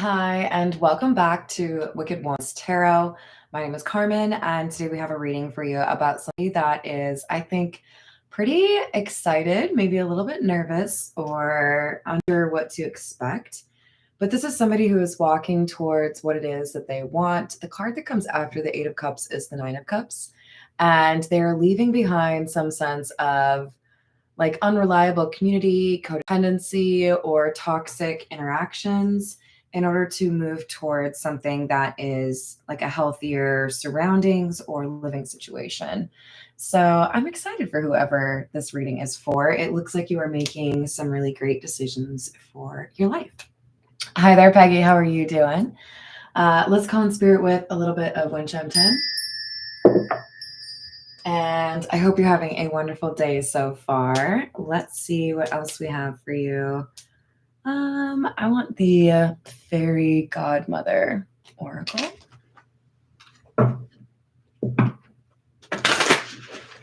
Hi, and welcome back to Wicked Ones Tarot. My name is Carmen, and today we have a reading for you about somebody that is, I think, pretty excited, maybe a little bit nervous or unsure what to expect. But this is somebody who is walking towards what it is that they want. The card that comes after the Eight of Cups is the Nine of Cups, and they're leaving behind some sense of like unreliable community, codependency, or toxic interactions in order to move towards something that is like a healthier surroundings or living situation. So I'm excited for whoever this reading is for. It looks like you are making some really great decisions for your life. Hi there, Peggy. How are you doing? Let's call in spirit with a little bit of Wind Chime 10. And I hope you're having a wonderful day so far. Let's see what else we have for you. I want the Fairy Godmother Oracle.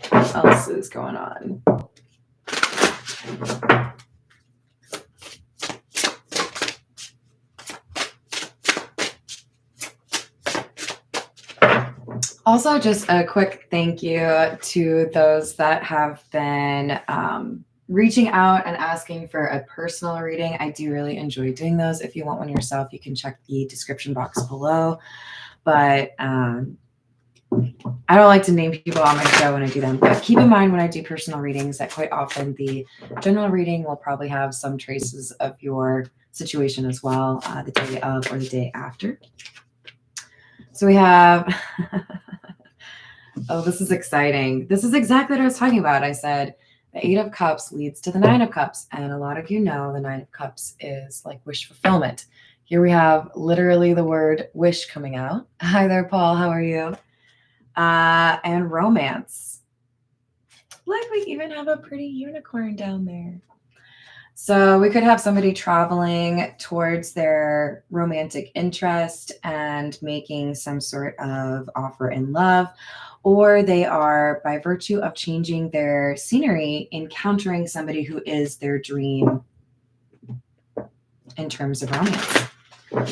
What else is going on? Also, just a quick thank you to those that have been reaching out and asking for a personal reading. I do really enjoy doing those. If you want one yourself, you can check the description box below. But I don't like to name people on my show when I do them. But keep in mind when I do personal readings that quite often the general reading will probably have some traces of your situation as well, the day of or the day after. So we have... Oh, this is exciting. This is exactly what I was talking about. I said the Eight of Cups leads to the Nine of Cups. And a lot of you know the Nine of Cups is like wish fulfillment. Here we have literally the word wish coming out. Hi there, Paul. How are you? And romance. Look, we even have a pretty unicorn down there. So we could have somebody traveling towards their romantic interest and making some sort of offer in love, or they are, by virtue of changing their scenery, encountering somebody who is their dream in terms of romance.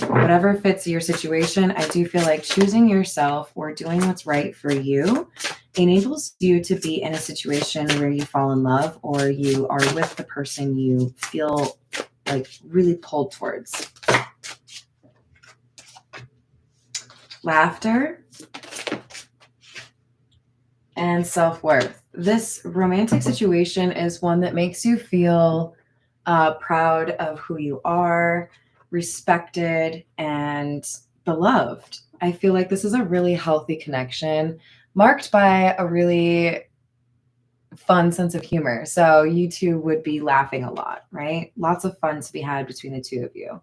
Whatever fits your situation, I do feel like choosing yourself or doing what's right for you enables you to be in a situation where you fall in love or you are with the person you feel like really pulled towards. Laughter and self-worth. This romantic situation is one that makes you feel proud of who you are, respected, and beloved. I feel like this is a really healthy connection marked by a really fun sense of humor. So you two would be laughing a lot, right? Lots of fun to be had between the two of you.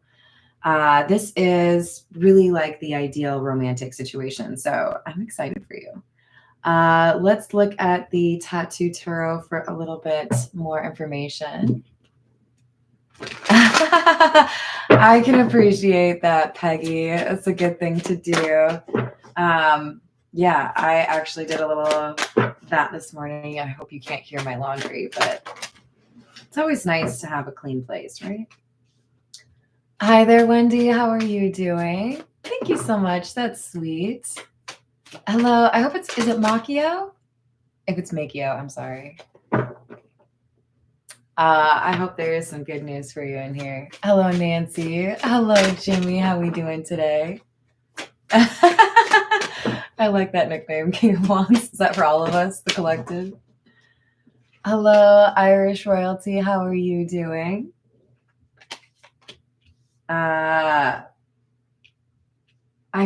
This is really like the ideal romantic situation. So I'm excited for you. Let's look at the Tattoo Tarot for a little bit more information. I can appreciate that, Peggy. It's a good thing to do. Yeah, I actually did a little of that this morning. I hope you can't hear my laundry, but it's always nice to have a clean place, right? Hi there, Wendy. How are you doing? Thank you so much. That's sweet. Hello. I hope is it Macchio? If it's Macchio, I'm sorry. I hope there is some good news for you in here. Hello, Nancy. Hello, Jimmy. How we doing today? I like that nickname, King of Wands. Is that for all of us, the collective? Hello, Irish royalty. How are you doing? I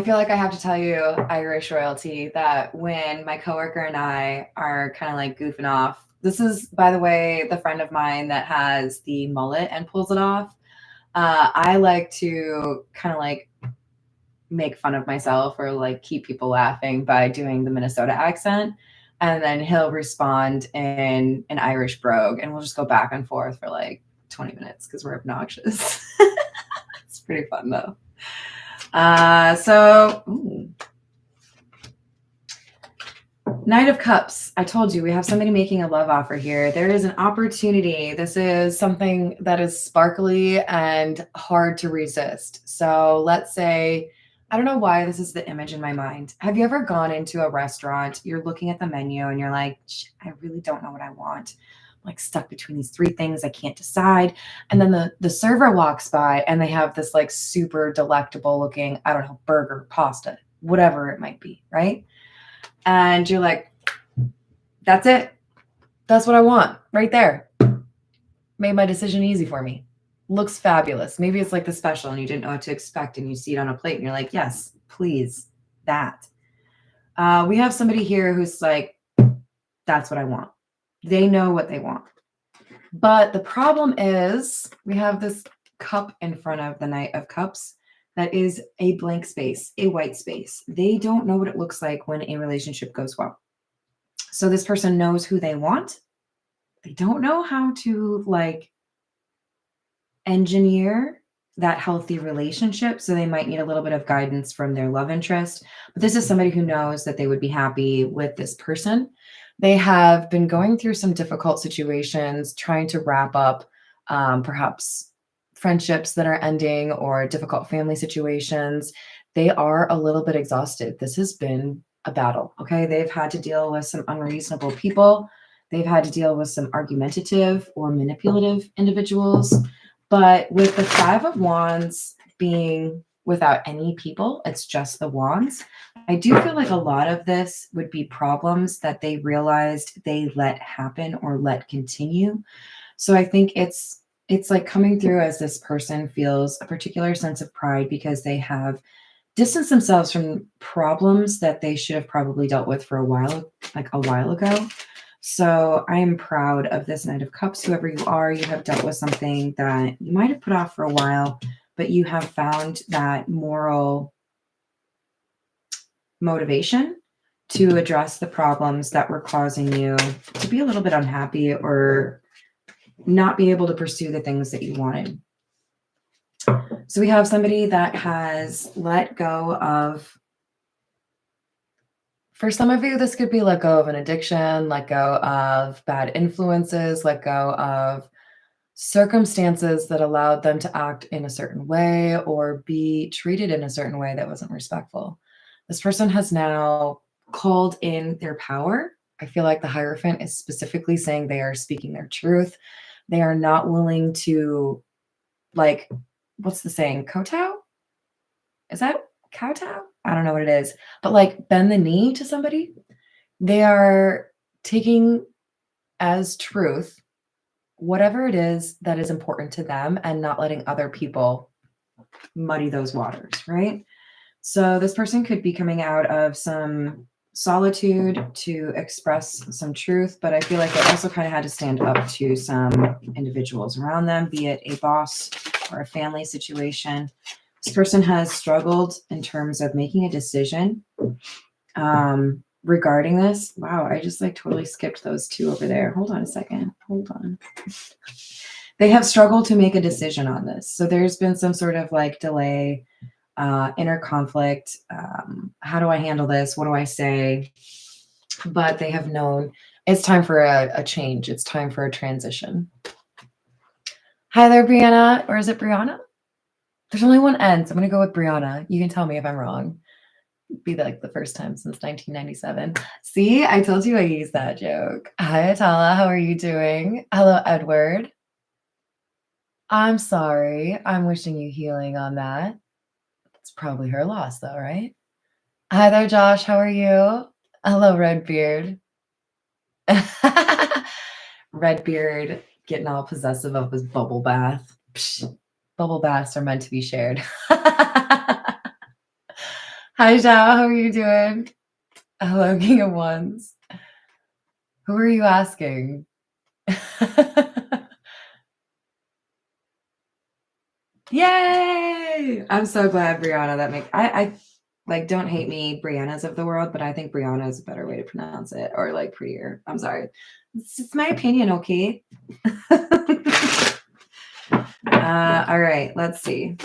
feel like I have to tell you, Irish royalty, that when my coworker and I are kind of like goofing off, this is, by the way, the friend of mine that has the mullet and pulls it off. I like to kind of like make fun of myself or like keep people laughing by doing the Minnesota accent. And then he'll respond in an Irish brogue and we'll just go back and forth for like 20 minutes because we're obnoxious. It's pretty fun though. Knight of Cups. I told you we have somebody making a love offer here. There is an opportunity. This is something that is sparkly and hard to resist. So let's say, I don't know why this is the image in my mind. Have you ever gone into a restaurant, you're looking at the menu and you're like, I really don't know what I want. I'm like stuck between these three things. I can't decide. And then the server walks by and they have this like super delectable looking, I don't know, burger, pasta, whatever it might be, right? And you're like, that's it. That's what I want right there. Made my decision easy for me. Looks fabulous. Maybe it's like the special and you didn't know what to expect and you see it on a plate and you're like, yes, please, that. We have somebody here who's like, that's what I want. They know what they want. But the problem is we have this cup in front of the Knight of Cups that is a blank space, a white space. They don't know what it looks like when a relationship goes well. So this person knows who they want. They don't know how to like engineer that healthy relationship. So they might need a little bit of guidance from their love interest. But this is somebody who knows that they would be happy with this person. They have been going through some difficult situations, trying to wrap up perhaps friendships that are ending or difficult family situations. They are a little bit exhausted. This has been a battle. Okay. They've had to deal with some unreasonable people. They've had to deal with some argumentative or manipulative individuals. But with the Five of Wands being without any people, it's just the wands. I do feel like a lot of this would be problems that they realized they let happen or let continue. So I think it's like coming through as this person feels a particular sense of pride because they have distanced themselves from problems that they should have probably dealt with for a while ago. So I am proud of this Knight of Cups. Whoever you are, you have dealt with something that you might have put off for a while, but you have found that moral motivation to address the problems that were causing you to be a little bit unhappy or not be able to pursue the things that you wanted. So we have somebody that has let go of, for some of you, this could be let go of an addiction, let go of bad influences, let go of circumstances that allowed them to act in a certain way or be treated in a certain way that wasn't respectful. This person has now called in their power. I feel like the Hierophant is specifically saying they are speaking their truth. They are not willing to, like, what's the saying? Kowtow? Is that kowtow? I don't know what it is, but like bend the knee to somebody. They are taking as truth whatever it is that is important to them and not letting other people muddy those waters, right? So this person could be coming out of some solitude to express some truth, but I feel like they also kind of had to stand up to some individuals around them, be it a boss or a family situation. This person has struggled in terms of making a decision regarding this. Wow, I just like totally skipped those two over there. Hold on a second. Hold on. They have struggled to make a decision on this. So there's been some sort of like delay, inner conflict. How do I handle this? What do I say? But they have known it's time for a change. It's time for a transition. Hi there, Brianna. Or is it Brianna? There's only one N, so I'm going to go with Brianna. You can tell me if I'm wrong. It'd be like the first time since 1997. See, I told you I used that joke. Hi, Atala. How are you doing? Hello, Edward. I'm sorry. I'm wishing you healing on that. It's probably her loss, though, right? Hi there, Josh. How are you? Hello, Redbeard. Redbeard getting all possessive of his bubble bath. Psh, bubble baths are meant to be shared. Hi, Zhao. How are you doing? Hello, King of Wands. Who are you asking? Yay! I'm so glad, Brianna. That makes I like, don't hate me, Briannas of the world, but I think Brianna is a better way to pronounce it, or like prettier. I'm sorry. It's just my opinion, okay? All right, let's see.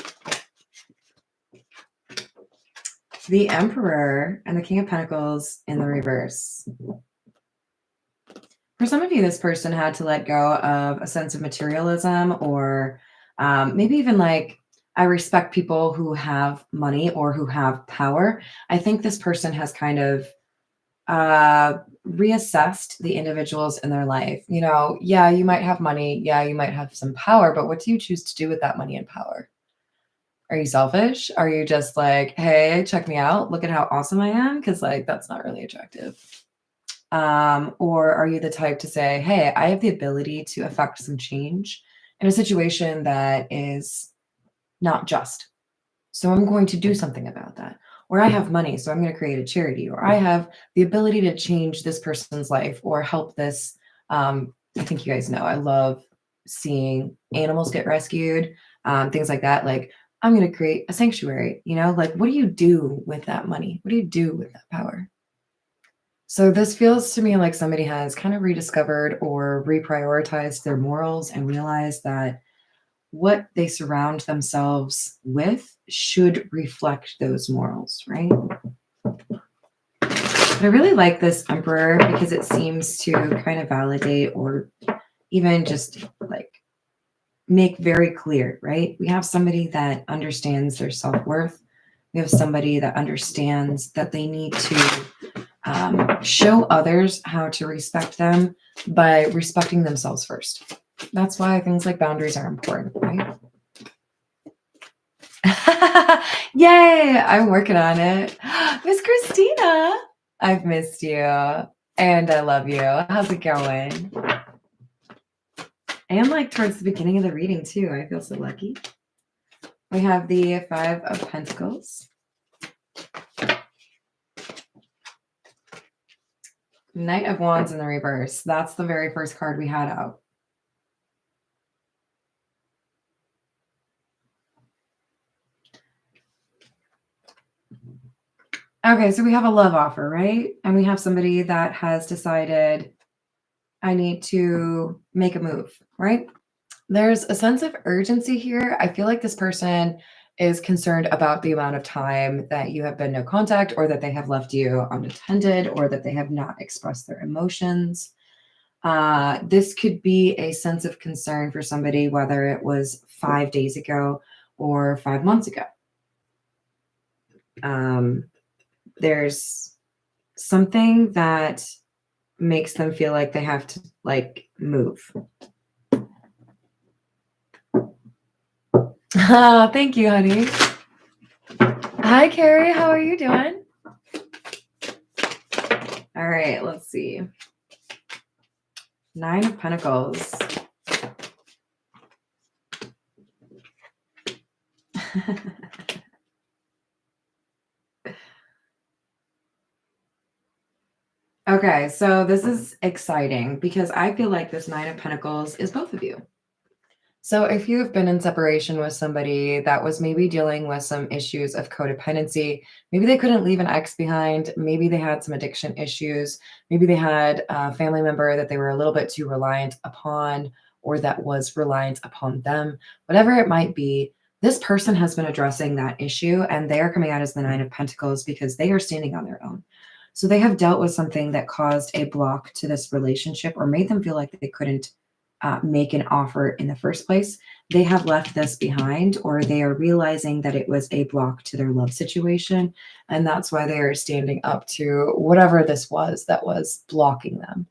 the Emperor and the King of Pentacles in the reverse. For some of you, this person had to let go of a sense of materialism, or maybe even like, I respect people who have money or who have power. I think this person has kind of reassessed the individuals in their life. You know, yeah, you might have money. Yeah, you might have some power, but what do you choose to do with that money and power? Are you selfish? Are you just like, hey, check me out. Look at how awesome I am? Because like, that's not really attractive. Or are you the type to say, hey, I have the ability to affect some change in a situation that is not just. So I'm going to do something about that. Or I have money, so I'm going to create a charity. Or I have the ability to change this person's life or help this. I think you guys know, I love seeing animals get rescued, things like that. Like, I'm going to create a sanctuary, you know, like, what do you do with that money? What do you do with that power? So this feels to me like somebody has kind of rediscovered or reprioritized their morals and realized that what they surround themselves with should reflect those morals, right? But I really like this Emperor because it seems to kind of validate or even just like make very clear, right? We have somebody that understands their self-worth. We have somebody that understands that they need to show others how to respect them by respecting themselves first. That's why things like boundaries are important, right? Yay! I'm working on it. Miss Christina, I've missed you and I love you. How's it going? And like towards the beginning of the reading too. I feel so lucky. We have the Five of Pentacles. Knight of Wands in the reverse. That's the very first card we had out. Okay, so we have a love offer, right? And we have somebody that has decided, I need to make a move, right? There's a sense of urgency here. I feel like this person is concerned about the amount of time that you have been no contact, or that they have left you unattended, or that they have not expressed their emotions. This could be a sense of concern for somebody, whether it was 5 days ago or 5 months ago. There's something that makes them feel like they have to like move. Oh, thank you, honey. Hi, Carrie. How are you doing? All right, let's see. Nine of Pentacles. Okay, so this is exciting because I feel like this Nine of Pentacles is both of you. So if you've been in separation with somebody that was maybe dealing with some issues of codependency, maybe they couldn't leave an ex behind, maybe they had some addiction issues, maybe they had a family member that they were a little bit too reliant upon, or that was reliant upon them, whatever it might be, this person has been addressing that issue and they are coming out as the Nine of Pentacles because they are standing on their own. So they have dealt with something that caused a block to this relationship or made them feel like they couldn't make an offer in the first place. They have left this behind, or they are realizing that it was a block to their love situation. And that's why they are standing up to whatever this was that was blocking them.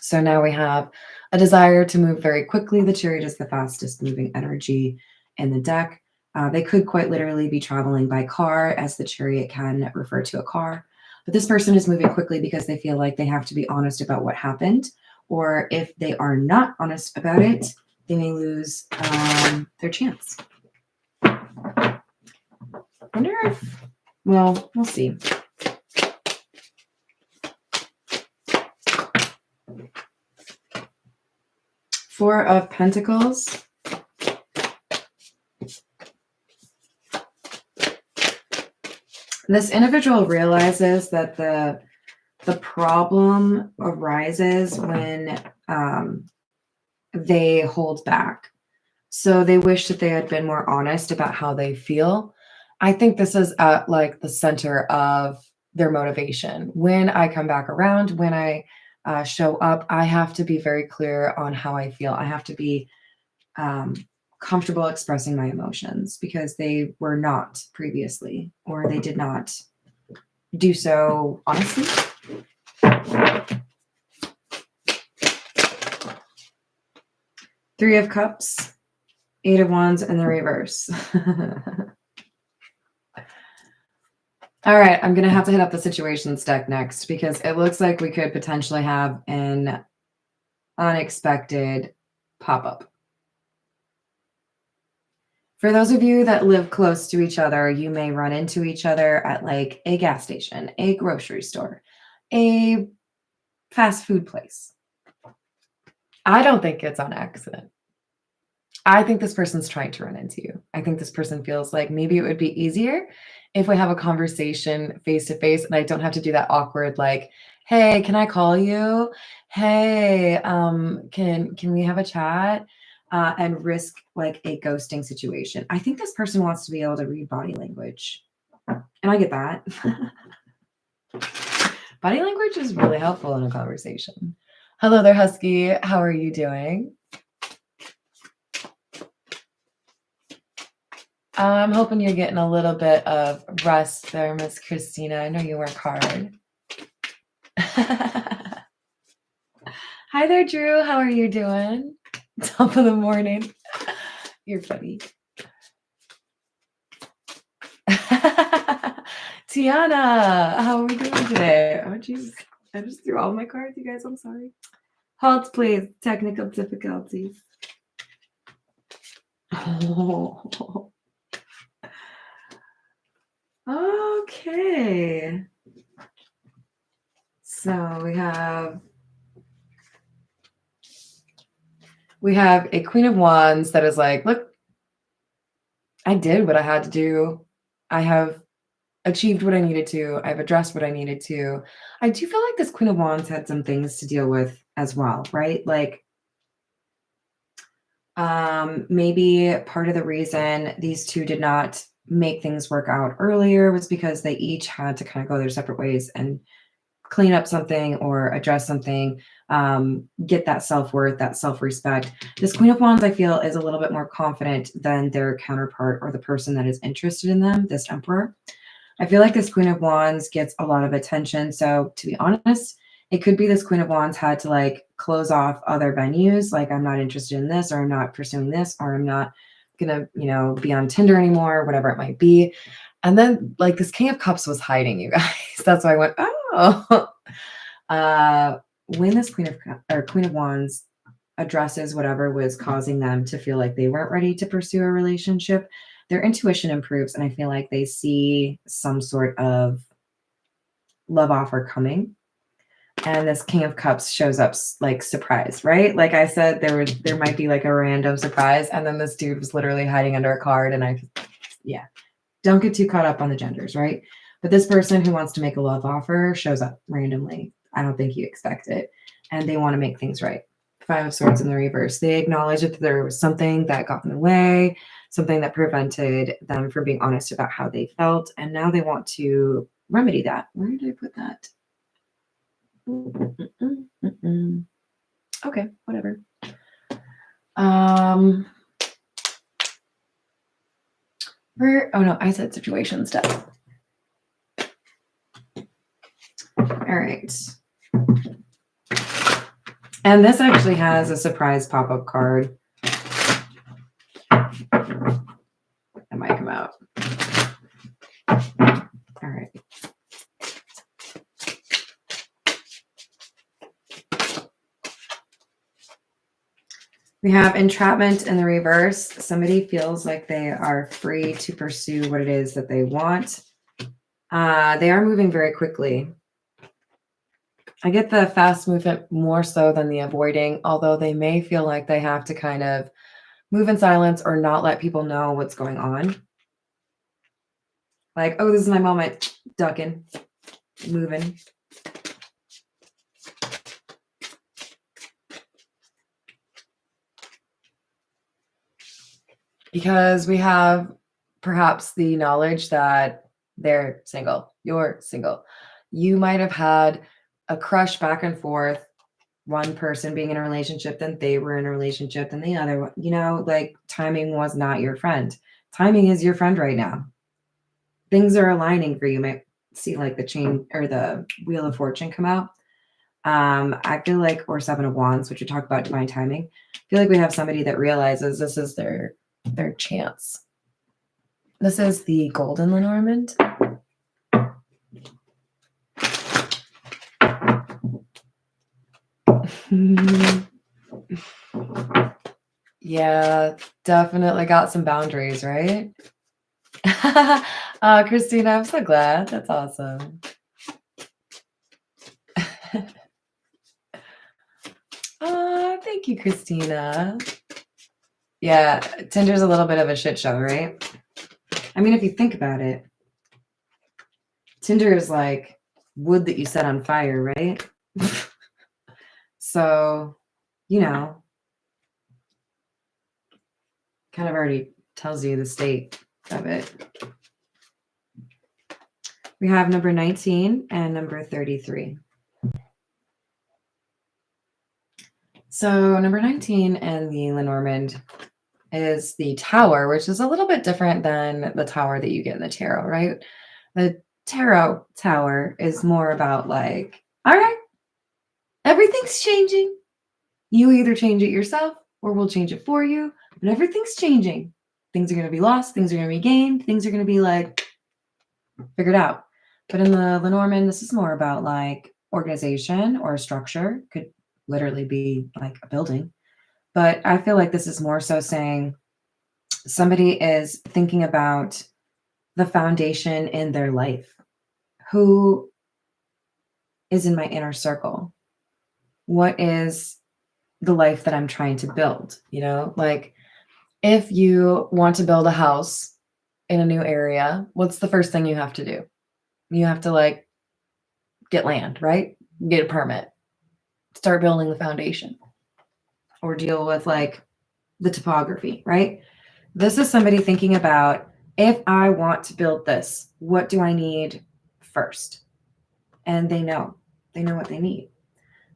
So now we have a desire to move very quickly. The Chariot is the fastest moving energy in the deck. They could quite literally be traveling by car, as the Chariot can refer to a car. But this person is moving quickly because they feel like they have to be honest about what happened. Or if they are not honest about it, they may lose their chance. I wonder if, well, we'll see. Four of Pentacles. This individual realizes that the problem arises when they hold back. So they wish that they had been more honest about how they feel. I think this is at like the center of their motivation. When I come back around, when I show up, I have to be very clear on how I feel. I have to be um, comfortable expressing my emotions because they were not previously, or they did not do so honestly. Three of Cups, Eight of Wands in the reverse. All right, I'm going to have to hit up the situations deck next because it looks like we could potentially have an unexpected pop-up. For those of you that live close to each other, you may run into each other at like a gas station, a grocery store, a fast food place. I don't think it's on accident. I think this person's trying to run into you. I think this person feels like maybe it would be easier if we have a conversation face to face and I don't have to do that awkward like, hey, can I call you? Hey, can we have a chat? And risk like a ghosting situation. I think this person wants to be able to read body language. And I get that. Body language is really helpful in a conversation. Hello there, Husky. How are you doing? I'm hoping you're getting a little bit of rest there, Miss Christina. I know you work hard. Hi there, Drew. How are you doing? Top of the morning. You're funny. Tiana, how are we doing today? Oh, jeez. I just threw all my cards, you guys. I'm sorry. Halt, please. Technical difficulties. Oh. Okay. So we have a Queen of Wands that is like, look, I did what I had to do. I have achieved what I needed to. I've addressed what I needed to. I do feel like this Queen of Wands had some things to deal with as well, right? Like maybe part of the reason these two did not make things work out earlier was because they each had to kind of go their separate ways and clean up something or address something, get that self-worth, that self-respect. This Queen of Wands, I feel, is a little bit more confident than their counterpart or the person that is interested in them, this Emperor. I feel like this Queen of Wands gets a lot of attention. So to be honest, it could be this Queen of Wands had to like close off other venues. Like I'm not interested in this, or I'm not pursuing this, or I'm not gonna, be on Tinder anymore, or whatever it might be. And then like this King of Cups was hiding, you guys. That's why I went, oh. When this Queen of Wands addresses whatever was causing them to feel like they weren't ready to pursue a relationship, their intuition improves, and I feel like they see some sort of love offer coming. And this King of Cups shows up like surprise, right? Like I said, there might be like a random surprise, and then this dude was literally hiding under a card, and don't get too caught up on the genders, right? But this person who wants to make a love offer shows up randomly. I don't think you expect it, and they want to make things right. Five of Swords in the reverse. They acknowledge that there was something that got in the way, something that prevented them from being honest about how they felt, and now they want to remedy that. Where did I put that? Okay, whatever. Oh no, I said situation stuff. All right. And this actually has a surprise pop-up card. That might come out. All right. We have entrapment in the reverse. Somebody feels like they are free to pursue what it is that they want. They are moving very quickly. I get the fast movement more so than the avoiding, although they may feel like they have to kind of move in silence or not let people know what's going on. Like, oh, this is my moment. Ducking, moving. Because we have perhaps the knowledge that they're single, you're single. You might have had a crush back and forth, one person being in a relationship, then they were in a relationship, then the other one, like timing was not your friend. Timing is your friend right now. Things are aligning for you. You might see like the chain or the wheel of fortune come out. I feel like, or Seven of Wands, which you talk about divine timing. I feel like we have somebody that realizes this is their chance. This is the Golden Lenormand. Yeah, definitely got some boundaries, right? Christina, I'm so glad. That's awesome. Thank you, Christina. Yeah, Tinder's a little bit of a shit show, right? I mean, if you think about it, Tinder is like wood that you set on fire, right? So, kind of already tells you the state of it. We have number 19 and number 33. So number 19 and the Lenormand is the Tower, which is a little bit different than the Tower that you get in the tarot, right? The tarot Tower is more about like, all right, everything's changing. You either change it yourself or we'll change it for you, but everything's changing. Things are going to be lost. Things are going to be gained. Things are going to be like figured out. But in the Lenormand, this is more about like organization or structure. Could literally be like a building. But I feel like this is more so saying somebody is thinking about the foundation in their life. Who is in my inner circle? What is the life that I'm trying to build? Like if you want to build a house in a new area, what's the first thing you have to do? You have to like get land, right? Get a permit, start building the foundation, or deal with like the topography, right? This is somebody thinking about, if I want to build this, what do I need first? And they know what they need.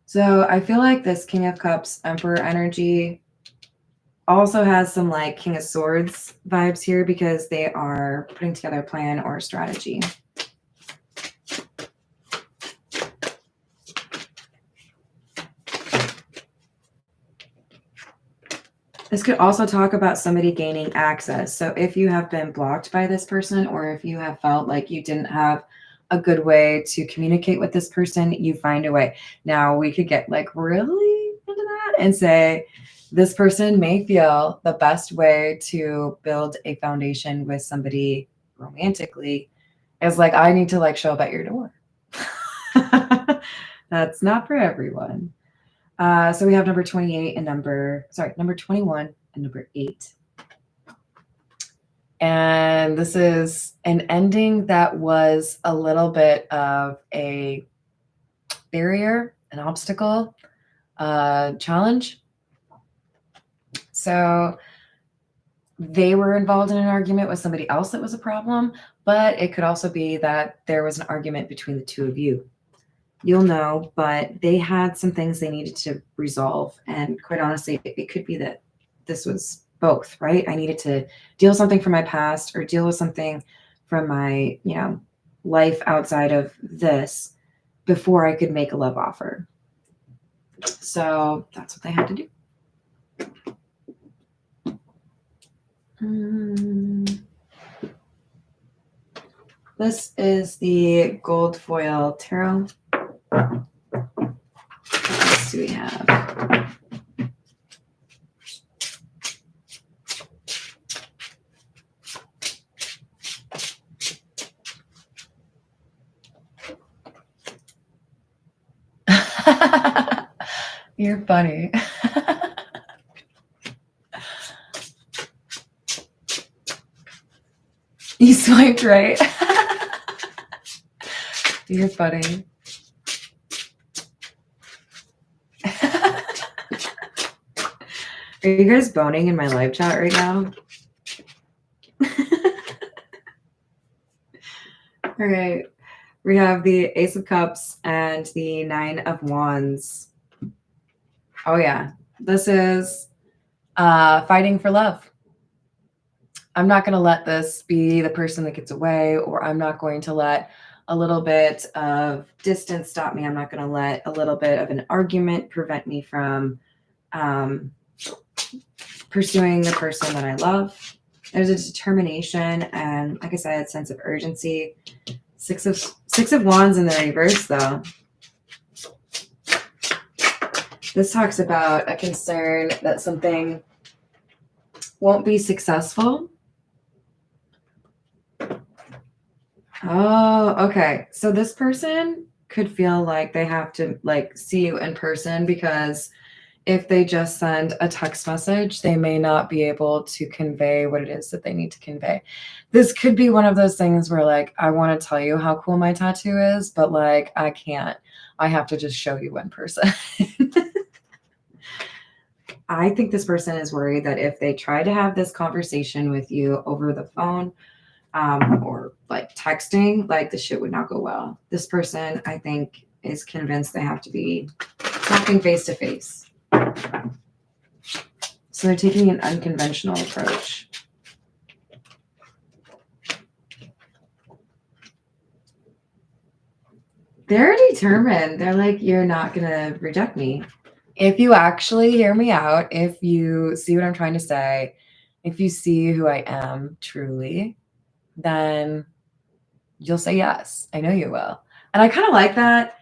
So I feel like this King of Cups, Emperor energy also has some like King of Swords vibes here because they are putting together a plan or a strategy. This could also talk about somebody gaining access. So if you have been blocked by this person, or if you have felt like you didn't have a good way to communicate with this person, you find a way. Now we could get like really into that and say, this person may feel the best way to build a foundation with somebody romantically is like, I need to like show up at your door. That's not for everyone. So we have number 28 and number 21 and number 8. And this is an ending that was a little bit of a barrier, an obstacle, challenge. So they were involved in an argument with somebody else that was a problem, but it could also be that there was an argument between the two of you. You'll know, but they had some things they needed to resolve. And quite honestly, it could be that this was both, right? I needed to deal with something from my past or deal with something from my, life outside of this before I could make a love offer. So that's what they had to do. This is the gold foil tarot. What else do we have? You're funny. You swiped right. You're funny. Are you guys boning in my live chat right now? All right. We have the Ace of Cups and the Nine of Wands. Oh, yeah. This is fighting for love. I'm not going to let this be the person that gets away, or I'm not going to let a little bit of distance stop me. I'm not going to let a little bit of an argument prevent me from pursuing the person that I love. There's a determination and, like I said, a sense of urgency. Six of Wands in the reverse, though. This talks about a concern that something won't be successful. Oh, okay. So this person could feel like they have to like see you in person, because if they just send a text message, they may not be able to convey what it is that they need to convey. This could be one of those things where like, I want to tell you how cool my tattoo is, but like, I can't. I have to just show you in person. I think this person is worried that if they try to have this conversation with you over the phone, or like texting, like the shit would not go well. This person, I think, is convinced they have to be talking face to face. So they're taking an unconventional approach. They're determined. They're like, you're not going to reject me. If you actually hear me out, if you see what I'm trying to say, if you see who I am truly, then you'll say yes. I know you will. And I kind of like that.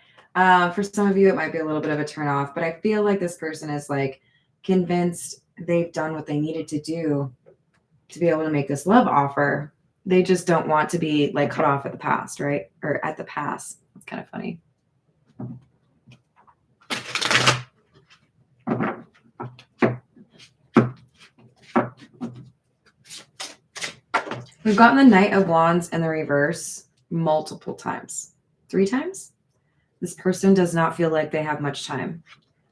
For some of you, it might be a little bit of a turnoff, but I feel like this person is like convinced they've done what they needed to do to be able to make this love offer. They just don't want to be like cut off at the past, right? Or at the pass. It's kind of funny. We've gotten the Knight of Wands in the reverse multiple times. 3 times? This person does not feel like they have much time.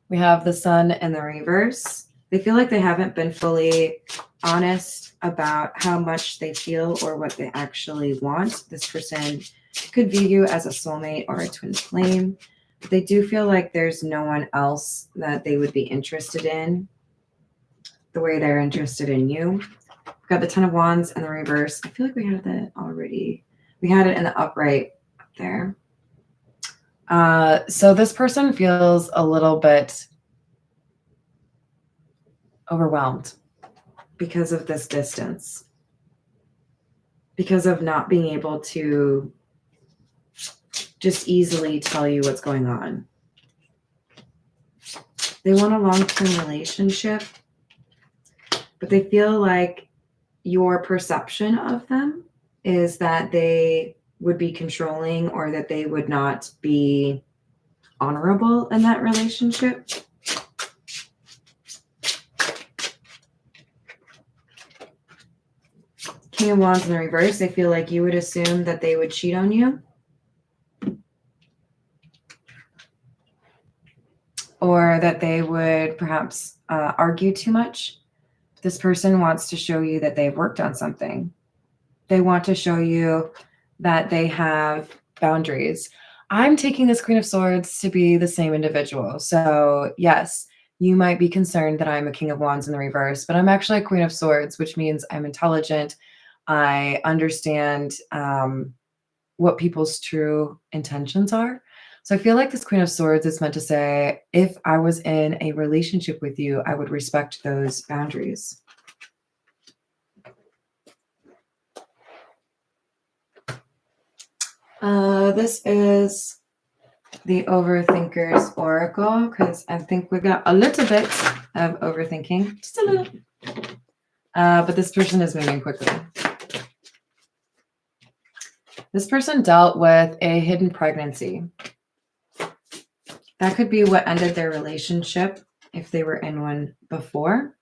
We have the Sun in the reverse. They feel like they haven't been fully honest about how much they feel or what they actually want. This person could view you as a soulmate or a twin flame. But they do feel like there's no one else that they would be interested in the way they're interested in you. We've got the Ten of Wands in the reverse. I feel like we had that already. We had it in the upright up there. So this person feels a little bit overwhelmed because of this distance, because of not being able to just easily tell you what's going on. They want a long-term relationship, but they feel like your perception of them is that they would be controlling or that they would not be honorable in that relationship. King of Wands in the reverse, they feel like you would assume that they would cheat on you. Or that they would perhaps argue too much. This person wants to show you that they've worked on something. They want to show you that they have boundaries. I'm taking this Queen of Swords to be the same individual. So yes, you might be concerned that I'm a King of Wands in the reverse, but I'm actually a Queen of Swords, which means I'm intelligent. I understand what people's true intentions are. So I feel like this Queen of Swords is meant to say, if I was in a relationship with you, I would respect those boundaries. This is the Overthinker's Oracle, because I think we've got a little bit of overthinking, just a little. But this person is moving quickly. This person dealt with a hidden pregnancy. That could be what ended their relationship if they were in one before.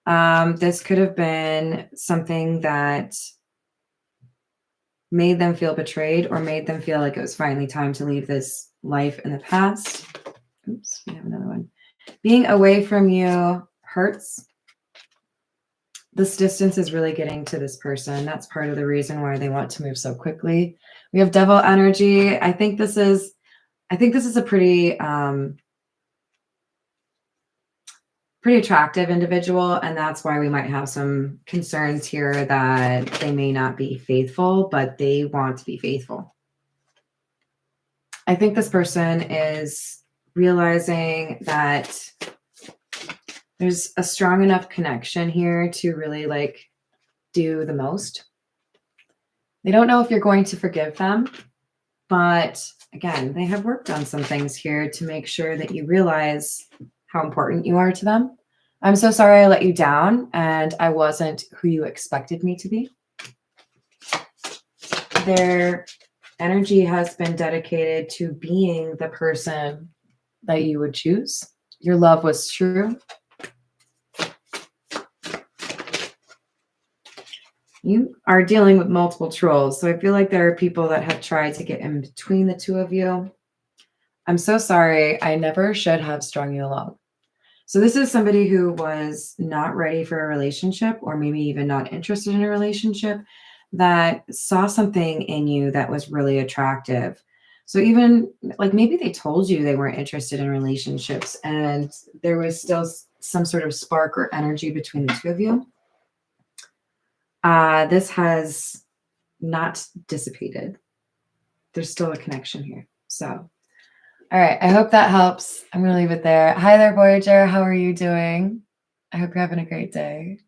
This could have been something that made them feel betrayed or made them feel like it was finally time to leave this life in the past. Oops, we have another one. Being away from you hurts. this distance is really getting to this person. That's part of the reason why they want to move so quickly. We have devil energy. I think this is a pretty attractive individual, and that's why we might have some concerns here that they may not be faithful, but they want to be faithful. I think this person is realizing that there's a strong enough connection here to really like do the most. They don't know if you're going to forgive them, but again, they have worked on some things here to make sure that you realize how important you are to them. I'm so sorry I let you down and I wasn't who you expected me to be. Their energy has been dedicated to being the person that you would choose. Your love was true. You are dealing with multiple trolls, so I feel like there are people that have tried to get in between the two of you. I'm so sorry. I never should have strung you along. So this is somebody who was not ready for a relationship, or maybe even not interested in a relationship, that saw something in you that was really attractive. So even like maybe they told you they weren't interested in relationships and there was still some sort of spark or energy between the two of you. This has not dissipated. There's still a connection here. So, all right. I hope that helps. I'm going to leave it there. Hi there, Voyager. How are you doing? I hope you're having a great day.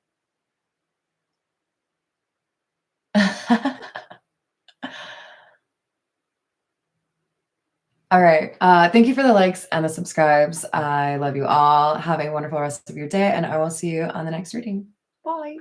All right. Thank you for the likes and the subscribes. I love you all. Have a wonderful rest of your day, and I will see you on the next reading. Bye.